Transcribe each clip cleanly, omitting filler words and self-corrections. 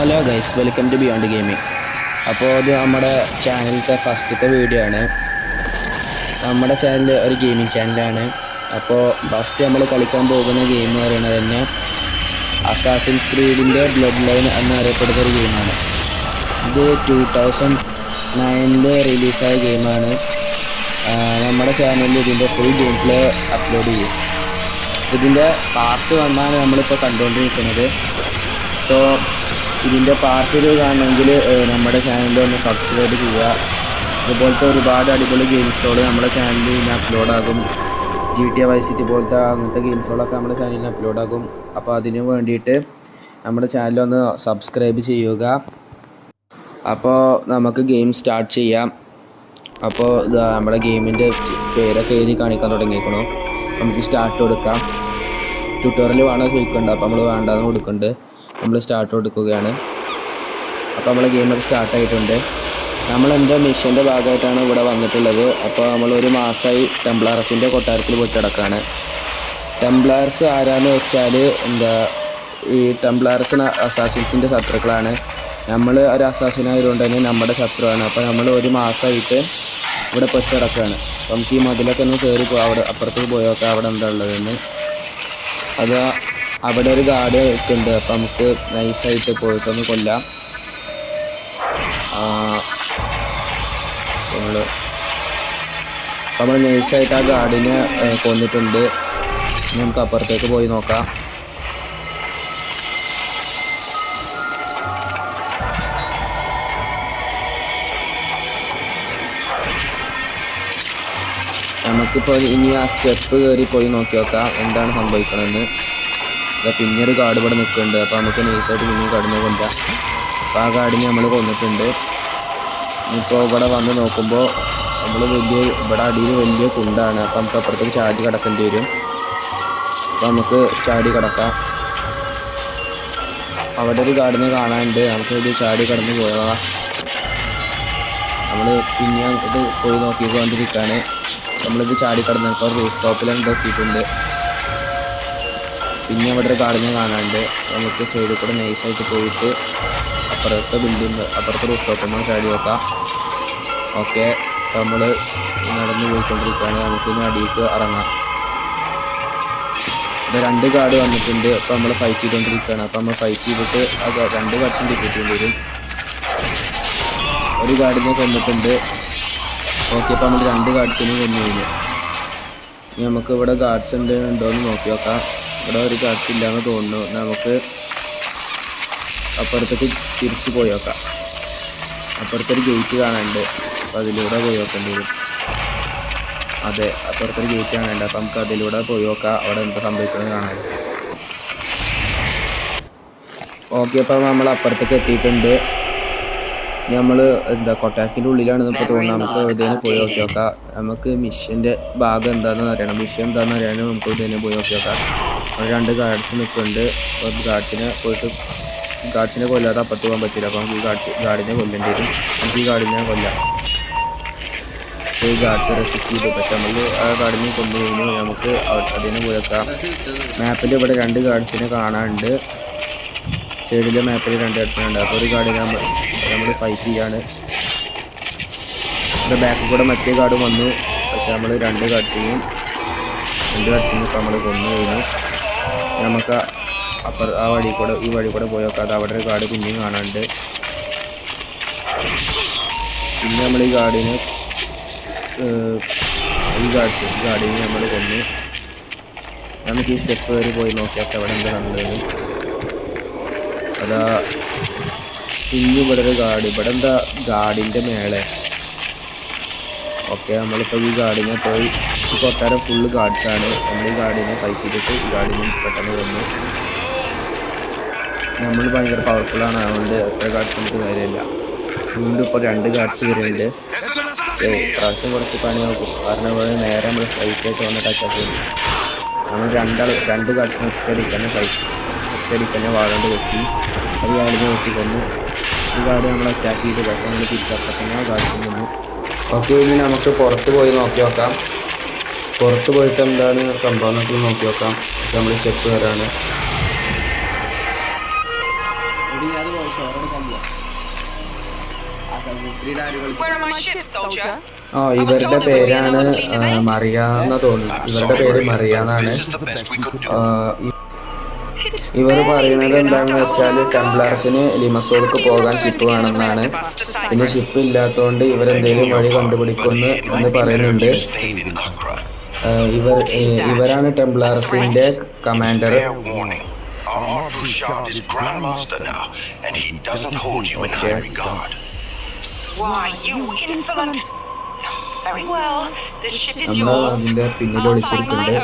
Hello guys, welcome to Beyond Gaming. അപ്പോൾ ഇത് നമ്മുടെ ചാനലിലത്തെ ഫസ്റ്റത്തെ വീഡിയോ ആണ്. നമ്മുടെ ചാനൽ ഒരു ഗെയിമിംഗ് ചാനലാണ്. അപ്പോൾ ഫസ്റ്റ് നമ്മൾ കളിക്കാൻ പോകുന്ന ഗെയിം എന്ന് പറയുന്നത് തന്നെ അസാസിൻസ് ക്രീഡിൻ്റെ ബ്ലഡ് ലൈൻ എന്നറിയപ്പെടുന്ന ഒരു ഗെയിമാണ്. ഇത് 2009 റിലീസായ ഗെയിമാണ്. നമ്മുടെ ചാനലിൽ ഇതിൻ്റെ ഫുൾ ഗെയിം പ്ലേ അപ്ലോഡ് ചെയ്യും. ഇതിൻ്റെ പാർട്ട് 1 ആണ് നമ്മളിപ്പോൾ കണ്ടുകൊണ്ടിരിക്കുന്നത്. സോ ഇതിൻ്റെ പാർട്ട് 2 കാണണമെങ്കിൽ നമ്മുടെ ചാനലിൽ ഒന്ന് സബ്സ്ക്രൈബ് ചെയ്യുക. അതുപോലത്തെ ഒരുപാട് അടിപൊളി ഗെയിംസുകൾ നമ്മുടെ ചാനലിൽ ഇന്ന് അപ്ലോഡാകും. GTA Vice City പോലത്തെ അങ്ങനത്തെ ഗെയിംസുകളൊക്കെ നമ്മുടെ ചാനലിൽ അപ്ലോഡാകും. അപ്പോൾ അതിന് വേണ്ടിയിട്ട് നമ്മുടെ ചാനലൊന്ന് സബ്സ്ക്രൈബ് ചെയ്യുക. അപ്പോൾ നമുക്ക് ഗെയിം സ്റ്റാർട്ട് ചെയ്യാം. അപ്പോൾ നമ്മുടെ ഗെയിമിൻ്റെ പേരൊക്കെ എഴുതി കാണിക്കാൻ തുടങ്ങിയിരിക്കണം. നമുക്ക് സ്റ്റാർട്ട് കൊടുക്കാം. ട്യൂട്ടോറിയൽ വേണം ചോദിക്കുന്നുണ്ട്. അപ്പോൾ നമ്മൾ വേണ്ടാന്ന് കൊടുക്കുന്നുണ്ട്. നമ്മൾ സ്റ്റാർട്ട് കൊടുക്കുകയാണ്. അപ്പോൾ നമ്മളെ ഗെയിമൊക്കെ സ്റ്റാർട്ടായിട്ടുണ്ട്. നമ്മളെന്തോ മിഷൻ്റെ ഭാഗമായിട്ടാണ് ഇവിടെ വന്നിട്ടുള്ളത്. അപ്പോൾ നമ്മളൊരു മാസമായി ടെംപ്ലാർസിൻ്റെ കൊട്ടാരത്തിൽ പോയിട്ടിടക്കാണ്. ടെംപ്ലാർസ് ആരാന്ന് വെച്ചാൽ ഈ ടെംപ്ലാർസ് അസാസിൻസിൻ്റെ ശത്രുക്കളാണ്. നമ്മൾ ഒരു അസാസിനായതുകൊണ്ട് തന്നെ നമ്മുടെ ശത്രുവാണ്. അപ്പോൾ നമ്മൾ ഒരു മാസമായിട്ട് ഇവിടെ പെട്ടിടക്കാണ്. അപ്പോൾ നമുക്ക് ഈ മതിലൊക്കെ ഒന്ന് കയറി അവിടെ അപ്പുറത്തേക്ക് പോയൊക്കെ അവിടെ എന്താ ഉള്ളതെന്ന്. അത് അവിടെ ഒരു ഗാർഡ് ഉണ്ട്. അപ്പം നമുക്ക് നൈസായിട്ട് പോയിട്ടൊന്ന് കൊല്ലാം. നമ്മൾ നൈസായിട്ട് ആ ഗാർഡിനെ കൊന്നിട്ടുണ്ട്. നമുക്ക് അപ്പുറത്തേക്ക് പോയി നോക്കാം. നമുക്കിപ്പോൾ ഇനി ആ സ്റ്റെപ്പ് കയറി പോയി നോക്കി നോക്കാം എന്താണ് സംഭവിക്കണമെന്ന്. പിന്നൊരു ഗാർഡ് ഇവിടെ നിൽക്കുന്നുണ്ട്. അപ്പോൾ നമുക്ക് നൈസായിട്ട് പിന്നെയും ഗാർഡിനെ കൊല്ലാം. അപ്പോൾ ആ ഗാർഡിനെ നമ്മൾ കൊന്നിട്ടുണ്ട്. ഇപ്പോൾ ഇവിടെ വന്ന് നോക്കുമ്പോൾ നമ്മൾ ഇവിടെ അടിയിൽ വലിയ കുണ്ടാണ്. അപ്പോൾ നമുക്ക് അപ്പുറത്തേക്ക് ചാടി കിടക്കേണ്ടി വരും. അപ്പോൾ നമുക്ക് ചാടി കിടക്കാം. അവിടെ ഒരു ഗാർഡിനെ കാണാനുണ്ട്. നമുക്ക് ഇത് ചാടി കടന്ന് പോകാം. നമ്മൾ പിന്നെ അങ്ങോട്ട് പോയി നോക്കിക്കൊണ്ടിരിക്കുകയാണ്. നമ്മളിത് ചാടി കടന്നപ്പോൾ റൂഫ് ടോപ്പിലെന്തോ എത്തിയിട്ടുണ്ട്. പിന്നെ അവിടെ ഒരു ഗാർഡിനെ കാണാനുണ്ട്. നമുക്ക് സൈഡിൽ കൂടെ നൈസായിട്ട് പോയിട്ട് അപ്പുറത്തെ അപ്പുറത്തെ റൂഫ് ടോപ്പിൽ ചാടി നോക്കാം. ഓക്കെ, നമ്മൾ നടന്നു പോയിക്കൊണ്ടിരിക്കുകയാണ്. നമുക്കിനി അടിയിലേക്ക് ഇറങ്ങാം. ഇത് 2 ഗാർഡ് വന്നിട്ടുണ്ട്. അപ്പോൾ നമ്മൾ ഫൈറ്റ് ചെയ്തുകൊണ്ടിരിക്കുകയാണ്. അപ്പോൾ നമ്മൾ ഫൈറ്റ് ചെയ്തിട്ട് 2 ഗാർഡ്സും ഡിഫീറ്റ് ചെയ്യേണ്ടി വരും. ഒരു ഗാർഡിനെ കൊന്നിട്ടുണ്ട്. ഓക്കെ, അപ്പോൾ നമ്മൾ 2 ഗാർഡ്സിനെ കൊന്നു കഴിഞ്ഞു. ഇനി നമുക്ക് ഇവിടെ ഗാർഡ്സ് ഉണ്ടോ എന്ന് നോക്കി നോക്കാം. ഇവിടെ ഒരു ഗാർഡ്സ് ഇല്ലാന്ന് തോന്നുന്നു. നമുക്ക് അപ്പുറത്തേക്ക് തിരിച്ച് പോയി നോക്കാം. അപ്പുറത്തൊരു ഗേറ്റ് കാണാനുണ്ട്. അപ്പോൾ അതിലൂടെ പോയി നോക്കേണ്ടി വരും. അതെ, അപ്പുറത്തൊരു ഗേറ്റ് കാണാനുണ്ട്. അപ്പം നമുക്ക് അതിലൂടെ പോയി നോക്കാം അവിടെ എന്താ സംഭവിക്കുന്നത് കാണാൻ. ഓക്കെ, അപ്പം നമ്മൾ അപ്പുറത്തേക്ക് എത്തിയിട്ടുണ്ട്. നമ്മൾ കൊട്ടാരത്തിൻ്റെ ഉള്ളിലാണ് ഇപ്പോൾ തോന്നുന്നത്. നമുക്ക് ഇതിന് പോയി നോക്കി നോക്കാം. നമുക്ക് മിഷൻ്റെ ഭാഗം എന്താണെന്ന് അറിയണം. മിഷൻ എന്താണെന്ന് അറിയാനും നമുക്ക് ഇതിനെ പോയി നോക്കി നോക്കാം. 2 ഗാർഡ്സ് നിൽക്കുന്നുണ്ട്. ഗാർഡ്സിനെ കൊല്ലാതെ അപ്പുറത്ത് പോകാൻ പറ്റില്ല. അപ്പോൾ നമുക്ക് ഈ ഗാർഡിനെ കൊല്ലേണ്ടി വരും. നമുക്ക് ഈ ഗാർഡിനെ കൊല്ലാം. ഈ ഗാർഡ്സ് റെസിസ്റ്റ് ചെയ്തു. പക്ഷെ നമ്മൾ ആ ഗാർഡിനെ കൊന്നു കഴിഞ്ഞു. നമുക്ക് അതിനെ പോയി നോക്കാം. മാപ്പിൽ ഇവിടെ 2 ഗാർഡ്സിനെ കാണാനുണ്ട്. സൈഡിലെ മാപ്പിൽ 2 ഗാർഡ്സിനുണ്ട്. അപ്പോൾ ഒരു ഗാർഡിനെ നമ്മൾ ഫൈറ്റ് ചെയ്യാണ്. ബാക്കിൽ കൂടെ മറ്റേ ഗാർഡും വന്നു. പക്ഷെ നമ്മൾ 2 ഗാർഡ്സിനും ഇപ്പോൾ നമ്മൾ കൊന്നു കഴിഞ്ഞു. നമുക്ക് ആ ഈ വഴി കൂടെ പോയി നോക്കാതെ അവിടെ ഒരു ഗാർഡ് പിന്നെയും കാണാനുണ്ട്. പിന്നെ നമ്മൾ ഈ ഗാർഡിനെ നമ്മൾ കൊന്നു. നമുക്ക് ഈ സ്റ്റെപ്പ് കയറി പോയി നോക്കിയാൽ അവിടെ എന്താ നല്ലത്. അതാ പിന്നെ ഇവിടെ ഒരു ഗാർഡ്. ഇവിടെ എന്താ ഗാർഡിൻ്റെ മേലെ. ഓക്കെ, നമ്മളിപ്പോൾ ഈ ഗാർഡിനെ പോയി ഈ കൊട്ടാരം ഫുള്ള് ഗാർഡ്സാണ്. നമ്മൾ ഈ ഗാർഡിനെ ഫൈറ്റ് ചെയ്തിട്ട് ഈ ഗാർഡിനെ പെട്ടെന്ന് കൊന്നു. നമ്മൾ ഭയങ്കര പവർഫുള്ളാണ്. അതുകൊണ്ട് എത്ര ഗാർഡ്സ് നമുക്ക് കാര്യമില്ല. വീണ്ടും ഇപ്പോൾ 2 ഗാർഡ്സ് വരുന്നുണ്ട്. പ്രാവശ്യം കുറച്ച് പണി നോക്കും. കാരണം ഇവിടെ നേരെ നമ്മൾ സ്ട്രൈറ്റായിട്ട് വന്നിട്ട് അറ്റാക്ക് ചെയ്യും. നമ്മൾ 2 ഗാർഡ്സിനെ ഒറ്റയടിക്കന്നെ വാഴണ്ട് വെട്ടി. ഒരു ഗാർഡിനെ വെട്ടി കൊന്നു. ഈ ഗാർഡ് നമ്മൾ അറ്റാക്ക് ചെയ്ത് പക്ഷേ നമ്മൾ തിരിച്ചപ്പോൾ തന്നെ ആ ഗാർഡ്സിന് കൊന്നു. ഓക്കെ, ഇനി നമുക്ക് പുറത്ത് പോയി നോക്കി നോക്കാം. പുറത്ത് പോയിട്ട് എന്താണ് സംഭവം എന്നൊക്കെ നോക്കി നോക്കാം. നമ്മൾ സ്റ്റെപ്പ് കയറാണ്. ഇവരുടെ പേരാണ് മറിയ എന്ന് തോന്നുന്നു. ഇവരുടെ പേര് മറിയ എന്നാണ്. ഇവർ പറയുന്നത് എന്താണെന്ന് വെച്ചാൽ ടെംപ്ലാർസിന് ലിമസോൾക്ക് പോകാൻ ഷിപ്പ് വേണമെന്നാണ്. പിന്നെ ഷിപ്പ് ഇല്ലാത്തതുകൊണ്ട് ഇവരെന്തെങ്കിലും വഴി കണ്ടുപിടിക്കുന്നു എന്ന് പറയുന്നുണ്ട്. ഇവരാണ് ടെംപ്ലാർസിന്റെ കമാൻഡർ. നമ്മൾ അതിന്റെ പിന്നിൽ ഒളിച്ചിരിക്കുന്നുണ്ട്.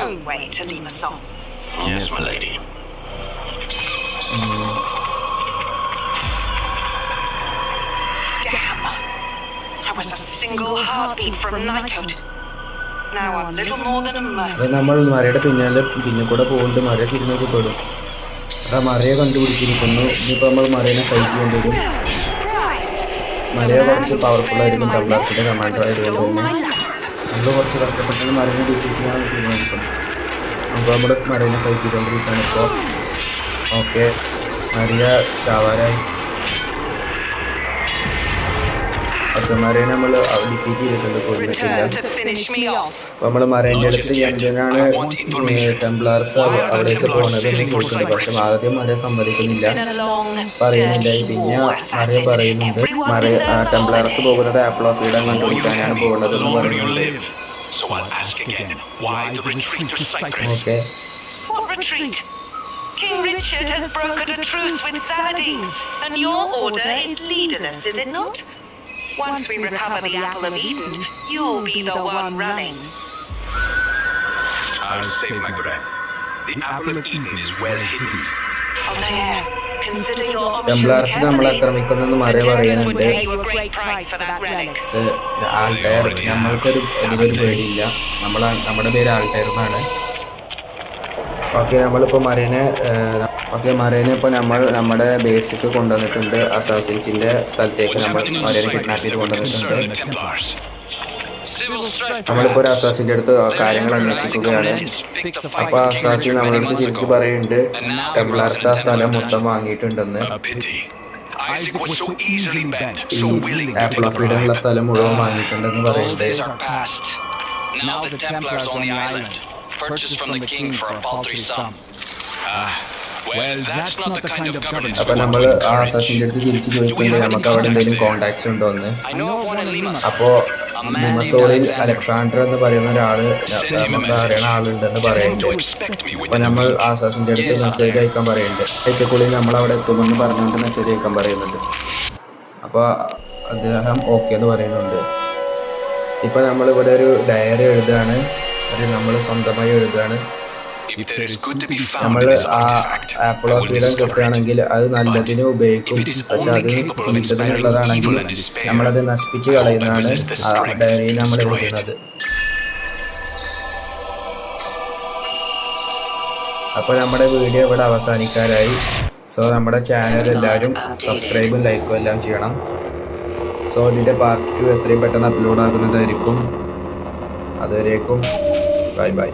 നമ്മൾ മരയുടെ പിന്നെ കൂടെ പോകുന്നുണ്ട്. മര തിരിഞ്ഞൊക്കെ പെടും. ആ മരയെ കണ്ടുപിടിച്ചിരിക്കുന്നു. ഇനിയിപ്പോൾ നമ്മൾ മരേനെ ഫൈറ്റ് ചെയ്യേണ്ടി വരും. മരയെ കുറച്ച് പവർഫുൾ ആയിരിക്കും ടെംപ്ലാർസിന്റെ കമാൻഡർ ആയതുകൊണ്ട് തന്നെ നമ്മൾ കുറച്ച് കഷ്ടപ്പെട്ടാണ് മരേനെ ഡിഫീറ്റ് ചെയ്യാൻ തീരുമാനിക്കുന്നത്. അപ്പോൾ നമ്മൾ മരേനെ ഫൈറ്റ് ചെയ്തുകൊണ്ടിരിക്കുകയാണ് ഇപ്പോൾ. Okay, Maria ചാവാരായി. മരേനെ നമ്മൾ ഡിഫീറ്റ് ചെയ്തിട്ടുണ്ട്, കൊല്ലിട്ടില്ല. അപ്പോൾ നമ്മൾ മരേൻ്റെ അടുത്ത് എന്തിനാണ് ടെംപ്ലാർസ് അവിടേക്ക് പോകുന്നത് എന്ന് ചോദിക്കുന്നുണ്ട്. പക്ഷെ ആദ്യം മര സമ്മതിക്കുന്നില്ല, പറയുന്നില്ല. പിന്നെ മര പറയുന്നുണ്ട് ടെംപ്ലാർസ് പോകുന്നത് ആപ്പിൾ ഓഫ് ഈഡൻ കണ്ടുപിടിക്കാനാണ് പോകുന്നത് എന്ന് പറയുന്നുണ്ട്. Okay, King Richard has brokered a truce with Saladin, and your order is leaderless, is it not? Once we recover the Apple of Eden, you'll be the one running. I'll save my grand. The Apple of Eden is well hidden. Altair, consider your options ടെംപ്ലാർസ് നമ്മളെ ആക്രമിക്കുന്നെന്ന് മര പറയുന്നുണ്ട്. Altair, നമ്മൾക്കൊരു ഇതിലൊരു പേടിയില്ല. നമ്മുടെ പേര് Altair എന്നാണ്. Okay, നമ്മളിപ്പോൾ മരേനെ ഇപ്പോൾ നമ്മുടെ ബേസിക്ക് കൊണ്ടുവന്നിട്ടുണ്ട്. അസാസിൻസിൻ്റെ സ്ഥലത്തേക്ക് നമ്മൾ മരേനെ കിഡ്നാപ്പ് ചെയ്ത് കൊണ്ടുവന്നിട്ടുണ്ട്. നമ്മളിപ്പോൾ ഒരു അസാസിൻ്റെ അടുത്ത് കാര്യങ്ങൾ അന്വേഷിക്കുകയാണ്. അപ്പോൾ അസാസിൻ നമ്മുടെ അടുത്ത് തിരിച്ച് പറയുന്നുണ്ട് ടെംപ്ലാർസ് ആ സ്ഥലം മൊത്തം വാങ്ങിയിട്ടുണ്ടെന്ന്. ഈ ആപ്പിൾ ഓഫ് ഈഡനുള്ള സ്ഥലം മുഴുവൻ വാങ്ങിയിട്ടുണ്ടെന്ന് പറയുന്നുണ്ട്. Purchased from the king for a paltry sum. Well, that's not the kind of governance. അപ്പോൾ നമ്മൾ ആ അസാസിൻ്റെ അടുത്ത് തിരിച്ച് ചോദിക്കുന്നുണ്ട് നമുക്ക് അവിടെ എന്തെങ്കിലും കോണ്ടാക്ട്സ് ഉണ്ടോ എന്ന്. അപ്പോൾ ലിമസോളിൽ അലക്സാണ്ടർ എന്ന് പറയുന്ന ഒരാൾ നമുക്ക് അറിയണ ആളുണ്ടെന്ന് പറയുന്നുണ്ട്. അപ്പോൾ നമ്മൾ ആ അസാസിൻ്റെ അടുത്ത് മെസ്സേജ് അയക്കാൻ പറയുന്നുണ്ട്. അയച്ചക്കുള്ളിൽ നമ്മൾ അവിടെ എത്തുമെന്ന് പറഞ്ഞുകൊണ്ട് മെസ്സേജ് അയക്കാൻ പറയുന്നുണ്ട്. അപ്പോൾ അദ്ദേഹം ഓക്കെ എന്ന് പറയുന്നുണ്ട്. ഇപ്പോൾ നമ്മളിവിടെ ഒരു ഡയറി എഴുതുകയാണ്. അത് നമ്മൾ സ്വന്തമായി എഴുതുകയാണ്. നമ്മൾ ആ ആപ്പിൾ ഓഫ് ഈഡൻ കിട്ടുകയാണെങ്കിൽ അത് നല്ലതിന് ഉപയോഗിക്കും. പക്ഷെ അത് ചീത്തതിനുള്ളതാണെങ്കിൽ നമ്മളത് നശിപ്പിച്ച് കളയുന്നതാണ് ആ ഡയറിയിൽ നമ്മൾ എഴുതുന്നത്. അപ്പോൾ നമ്മുടെ വീഡിയോ ഇവിടെ അവസാനിക്കാറായി. സോ നമ്മുടെ ചാനൽ എല്ലാവരും സബ്സ്ക്രൈബും ലൈക്കും എല്ലാം ചെയ്യണം. സോ ഇതിൻ്റെ പാർട്ട് 2 എത്രയും പെട്ടെന്ന് അപ്ലോഡ് ആകുന്നതായിരിക്കും. അതുവരേക്കും ബൈ ബൈ.